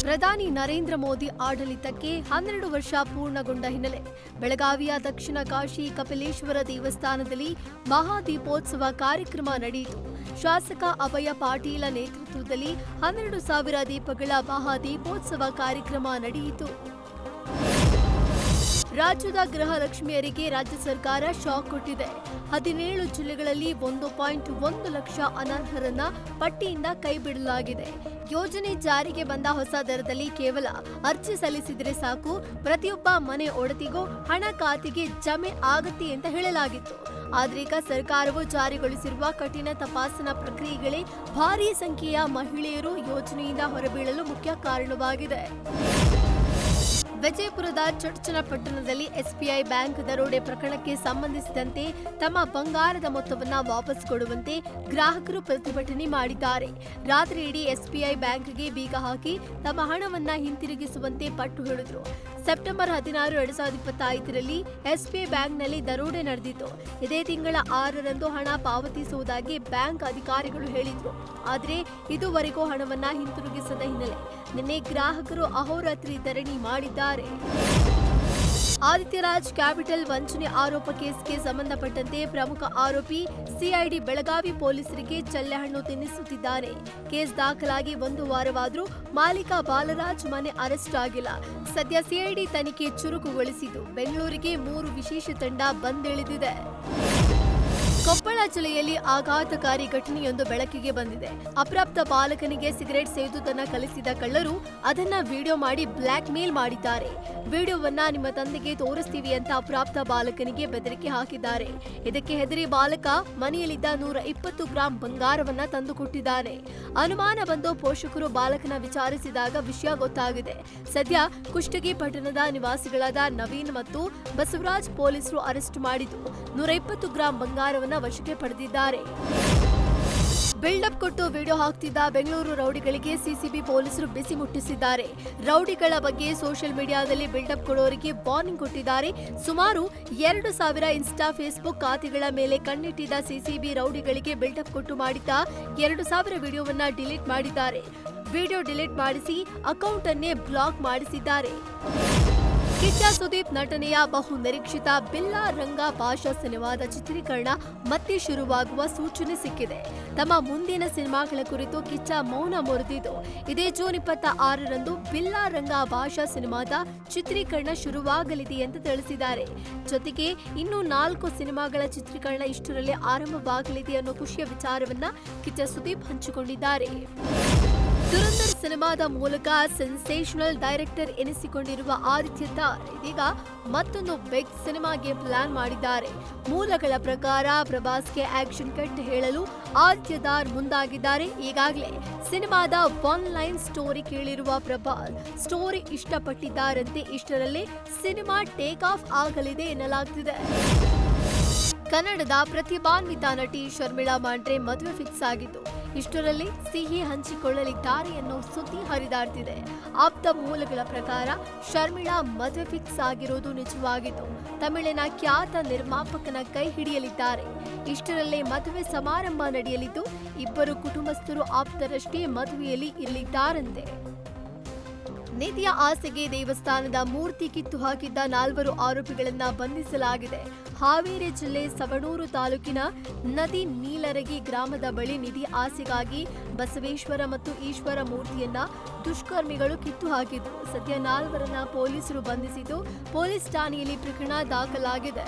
ಪ್ರಧಾನಿ ನರೇಂದ್ರ ಮೋದಿ ಆಡಳಿತಕ್ಕೆ 12 ವರ್ಷ ಪೂರ್ಣಗೊಂಡ ಹಿನ್ನೆಲೆ ಬೆಳಗಾವಿಯ ದಕ್ಷಿಣ ಕಾಶಿ ಕಪಿಲೇಶ್ವರ ದೇವಸ್ಥಾನದಲ್ಲಿ ಮಹಾದೀಪೋತ್ಸವ ಕಾರ್ಯಕ್ರಮ ನಡೆಯಿತು. ಶಾಸಕ ಅಭಯ ಪಾಟೀಲ ನೇತೃತ್ವದಲ್ಲಿ 12,000 ದೀಪಗಳ ಮಹಾದೀಪೋತ್ಸವ ಕಾರ್ಯಕ್ರಮ ನಡೆಯಿತು. ರಾಜ್ಯದ ಗೃಹಲಕ್ಷ್ಮಿಯರಿಗೆ ರಾಜ್ಯ ಸರ್ಕಾರ ಶಾಕ್ ಕೊಟ್ಟಿದೆ. 17 ಜಿಲ್ಲೆಗಳಲ್ಲಿ 1.1 ಲಕ್ಷ ಅನರ್ಹರನ್ನ ಪಟ್ಟಿಯಿಂದ ಕೈಬಿಡಲಾಗಿದೆ. ಯೋಜನೆ ಜಾರಿಗೆ ಬಂದ ಹೊಸ ದರದಲ್ಲಿ ಕೇವಲ ಅರ್ಜಿ ಸಲ್ಲಿಸಿದರೆ ಸಾಕು, ಪ್ರತಿಯೊಬ್ಬ ಮನೆ ಒಡತಿಗೂ ಹಣ ಖಾತೆಗೆ ಜಮೆ ಆಗತ್ತೆ ಅಂತ ಹೇಳಲಾಗಿತ್ತು. ಆದ್ರೀಗ ಸರ್ಕಾರವು ಜಾರಿಗೊಳಿಸಿರುವ ಕಠಿಣ ತಪಾಸಣಾ ಪ್ರಕ್ರಿಯೆಗಳೇ ಭಾರೀ ಸಂಖ್ಯೆಯ ಮಹಿಳೆಯರು ಯೋಜನೆಯಿಂದ ಹೊರಬೀಳಲು ಮುಖ್ಯ ಕಾರಣವಾಗಿದೆ. ವಿಜಯಪುರದ ಚನ್ನಪಟ್ಟಣದಲ್ಲಿ ಎಸ್ಬಿಐ ಬ್ಯಾಂಕ್ ದರೋಡೆ ಪ್ರಕರಣಕ್ಕೆ ಸಂಬಂಧಿಸಿದಂತೆ ತಮ್ಮ ಬಂಗಾರದ ಮೊತ್ತವನ್ನು ವಾಪಸ್ ಕೊಡುವಂತೆ ಗ್ರಾಹಕರು ಪ್ರತಿಭಟನೆ ಮಾಡಿದ್ದಾರೆ. ರಾತ್ರಿಯಿಡೀ ಎಸ್ಬಿಐ ಬ್ಯಾಂಕ್ಗೆ ಬೀಗ ಹಾಕಿ ತಮ್ಮ ಹಣವನ್ನು ಹಿಂತಿರುಗಿಸುವಂತೆ ಪಟ್ಟು ಹಿಡಿದರು. ಸೆಪ್ಟೆಂಬರ್ 16, 2025ರಲ್ಲಿ ಎಸ್ಬಿಐ ಬ್ಯಾಂಕ್ನಲ್ಲಿ ದರೋಡೆ ನಡೆದಿತ್ತು. ಇದೇ ತಿಂಗಳ 6ರಂದು ಹಣ ಪಾವತಿಸುವುದಾಗಿ ಬ್ಯಾಂಕ್ ಅಧಿಕಾರಿಗಳು ಹೇಳಿದ್ರು. ಆದರೆ ಇದುವರೆಗೂ ಹಣವನ್ನ ಹಿಂತಿರುಗಿಸದ ಹಿನ್ನೆಲೆ ನಿನ್ನೆ ಗ್ರಾಹಕರು ಅಹೋರಾತ್ರಿ ಧರಣಿ ಮಾಡಿದ್ದಾರೆ. ಆದಿತ್ಯರಾಜ್ ಕ್ಯಾಪಿಟಲ್ ವಂಚನೆ ಆರೋಪ ಕೇಸ್ಗೆ ಸಂಬಂಧಪಟ್ಟಂತೆ ಪ್ರಮುಖ ಆರೋಪಿ ಸಿಐಡಿ ಬೆಳಗಾವಿ ಪೊಲೀಸರಿಗೆ ಚಳ್ಳೆಹಣ್ಣು ತಿನ್ನಿಸುತ್ತಿದ್ದಾನೆ. ಕೇಸ್ ದಾಖಲಾಗಿ 1 ವಾರವಾದರೂ ಮಾಲೀಕ ಬಾಲರಾಜ್ ಮನೆ ಅರೆಸ್ಟ್ ಆಗಿಲ್ಲ. ಸದ್ಯ ಸಿಐಡಿ ತನಿಖೆ ಚುರುಕುಗೊಳಿಸಿದ್ದು ಬೆಂಗಳೂರಿಗೆ 3 ವಿಶೇಷ ತಂಡ ಬಂದಿಳಿದಿದೆ. ಕೊಪ್ಪಳ ಜಿಲ್ಲೆಯಲ್ಲಿ ಆಘಾತಕಾರಿ ಘಟನೆಯೊಂದು ಬೆಳಕಿಗೆ ಬಂದಿದೆ. ಅಪ್ರಾಪ್ತ ಬಾಲಕನಿಗೆ ಸಿಗರೆಟ್ ಸೇದುವುದನ್ನು ಕಲಿಸಿದ ಕಳ್ಳರು ಅದನ್ನ ವಿಡಿಯೋ ಮಾಡಿ ಬ್ಲಾಕ್ ಮೇಲ್ ಮಾಡಿದ್ದಾರೆ. ವಿಡಿಯೋವನ್ನ ನಿಮ್ಮ ತಂದೆಗೆ ತೋರಿಸ್ತೀವಿ ಅಂತ ಅಪ್ರಾಪ್ತ ಬಾಲಕನಿಗೆ ಬೆದರಿಕೆ ಹಾಕಿದ್ದಾರೆ. ಇದಕ್ಕೆ ಹೆದರಿ ಬಾಲಕ ಮನೆಯಲ್ಲಿದ್ದ 120 ಗ್ರಾಂ ಬಂಗಾರವನ್ನ ತಂದುಕೊಟ್ಟಿದ್ದಾನೆ. ಅನುಮಾನ ಬಂದು ಪೋಷಕರು ಬಾಲಕನ ವಿಚಾರಿಸಿದಾಗ ವಿಷಯ ಗೊತ್ತಾಗಿದೆ. ಸದ್ಯ ಕುಷ್ಟಗಿ ಪಟ್ಟಣದ ನಿವಾಸಿಗಳಾದ ನವೀನ್ ಮತ್ತು ಬಸವರಾಜ್ ಪೊಲೀಸರು ಅರೆಸ್ಟ್ ಮಾಡಿದ್ದು 120 ಗ್ರಾಂ ಬಂಗಾರವನ್ನ ವಶಕ್ಕೆ ಪಡೆದಿದ್ದಾರೆ. ಬಿಲ್ಡಪ್ ಕೊಟ್ಟು ವಿಡಿಯೋ ಹಾಕ್ತಿದ್ದ ಬೆಂಗಳೂರು ರೌಡಿಗಳಿಗೆ ಸಿಸಿಬಿ ಪೊಲೀಸರು ಬಿಸಿ ಮುಟ್ಟಿಸಿದ್ದಾರೆ. ರೌಡಿಗಳ ಬಗ್ಗೆ ಸೋಷಿಯಲ್ ಮೀಡಿಯಾದಲ್ಲಿ ಬಿಲ್ಡಪ್ ಕೊಡೋರಿಗೆ ವಾರ್ನಿಂಗ್ ಕೊಟ್ಟಿದ್ದಾರೆ. ಸುಮಾರು 2,000 ಇನ್ಸ್ಟಾ ಫೇಸ್ಬುಕ್ ಖಾತೆಗಳ ಮೇಲೆ ಕಣ್ಣಿಟ್ಟಿದ್ದ ಸಿಸಿಬಿ ರೌಡಿಗಳಿಗೆ ಬಿಲ್ಡಪ್ ಕೊಟ್ಟು ಮಾಡಿದ್ದ 2,000 ವಿಡಿಯೋವನ್ನ ಡಿಲೀಟ್ ಮಾಡಿದ್ದಾರೆ. ವಿಡಿಯೋ ಡಿಲೀಟ್ ಮಾಡಿಸಿ ಅಕೌಂಟ್ ಅನ್ನೇ ಬ್ಲಾಕ್ ಮಾಡಿಸಿದ್ದಾರೆ. ಕಿಚ್ಚ ಸುದೀಪ್ ನಟನೆಯ ಬಹು ನಿರೀಕ್ಷಿತ ಬಿಲ್ಲಾ ರಂಗ ಭಾಷಾ ಸಿನಿಮಾದ ಚಿತ್ರೀಕರಣ ಮತ್ತೆ ಶುರುವಾಗುವ ಸೂಚನೆ ಸಿಕ್ಕಿದೆ. ತಮ್ಮ ಮುಂದಿನ ಸಿನಿಮಾಗಳ ಕುರಿತು ಕಿಚ್ಚ ಮೌನ ಮುರಿದಿದ್ದು, ಇದೇ ಜೂನ್ 26ರಂದು ಬಿಲ್ಲಾ ರಂಗ ಭಾಷಾ ಸಿನಿಮಾದ ಚಿತ್ರೀಕರಣ ಶುರುವಾಗಲಿದೆ ಎಂದು ತಿಳಿಸಿದ್ದಾರೆ. ಜೊತೆಗೆ ಇನ್ನು 4 ಸಿನಿಮಾಗಳ ಚಿತ್ರೀಕರಣ ಇಷ್ಟರಲ್ಲೇ ಆರಂಭವಾಗಲಿದೆ ಅನ್ನೋ ಖುಷಿಯ ವಿಚಾರವನ್ನ ಕಿಚ್ಚ ಸುದೀಪ್ ಹಂಚಿಕೊಂಡಿದ್ದಾರೆ. ದುರಂಧರ್ ಸಿನಿಮಾದ ಮೂಲಕ ಸೆನ್ಸೇಷನಲ್ ಡೈರೆಕ್ಟರ್ ಎನಿಸಿಕೊಂಡಿರುವ ಆದಿತ್ಯ ತಾರ್ ಇದೀಗ ಮತ್ತೊಂದು ಬಿಗ್ ಸಿನಿಮಾಗೆ ಪ್ಲಾನ್ ಮಾಡಿದ್ದಾರೆ. ಮೂಲಗಳ ಪ್ರಕಾರ ಪ್ರಭಾಸ್ಗೆ ಆಕ್ಷನ್ ಕಟ್ ಹೇಳಲು ಆದಿತ್ಯ ತಾರ್ ಮುಂದಾಗಿದ್ದಾರೆ. ಈಗಾಗಲೇ ಸಿನಿಮಾದ 1 ಲೈನ್ ಸ್ಟೋರಿ ಕೇಳಿರುವ ಪ್ರಭಾಸ್ ಸ್ಟೋರಿ ಇಷ್ಟಪಟ್ಟಿದ್ದಾರಂತೆ. ಇಷ್ಟರಲ್ಲೇ ಸಿನಿಮಾ ಟೇಕ್ ಆಫ್ ಆಗಲಿದೆ ಎನ್ನಲಾಗ್ತಿದೆ. ಕನ್ನಡದ ಪ್ರತಿಭಾನ್ವಿತ ನಟಿ ಶರ್ಮಿಳಾ ಮಾಂಡ್ರೆ ಮದುವೆ ಫಿಕ್ಸ್ ಆಗಿದ್ದು, ಇಷ್ಟರಲ್ಲಿ ಸಿಹಿ ಹಂಚಿಕೊಳ್ಳಲಿದ್ದಾರೆ ಅನ್ನೋ ಸುದ್ದಿ ಹರಿದಾಡ್ತಿದೆ. ಆಪ್ತ ಮೂಲಗಳ ಪ್ರಕಾರ ಶರ್ಮಿಳಾ ಮದುವೆ ಫಿಕ್ಸ್ ಆಗಿರೋದು ನಿಜವಾಗಿದ್ದು, ತಮಿಳಿನ ಖ್ಯಾತ ನಿರ್ಮಾಪಕನ ಕೈ ಹಿಡಿಯಲಿದ್ದಾರೆ. ಇಷ್ಟರಲ್ಲೇ ಮದುವೆ ಸಮಾರಂಭ ನಡೆಯಲಿದ್ದು, ಇಬ್ಬರು ಕುಟುಂಬಸ್ಥರು ಆಪ್ತರಷ್ಟೇ ಮದುವೆಯಲ್ಲಿ ಇರಲಿದ್ದಾರಂತೆ. ನಿಧಿಯ ಆಸೆಗೆ ದೇವಸ್ಥಾನದ ಮೂರ್ತಿ ಕಿತ್ತು ಹಾಕಿದ್ದ 4 ಆರೋಪಿಗಳನ್ನ ಬಂಧಿಸಲಾಗಿದೆ. ಹಾವೇರಿ ಜಿಲ್ಲೆ ಸವಣೂರು ತಾಲೂಕಿನ ನದಿ ನೀಲರಗಿ ಗ್ರಾಮದ ಬಳಿ ನಿಧಿ ಆಸೆಗಾಗಿ ಬಸವೇಶ್ವರ ಮತ್ತು ಈಶ್ವರ ಮೂರ್ತಿಯನ್ನ ದುಷ್ಕರ್ಮಿಗಳು ಕಿತ್ತು ಹಾಕಿದ್ರು. ಸದ್ಯ 4ರನ್ನ ಪೊಲೀಸರು ಬಂಧಿಸಿದ್ದು, ಪೊಲೀಸ್ ಠಾಣೆಯಲ್ಲಿ ಪ್ರಕರಣ ದಾಖಲಾಗಿದೆ.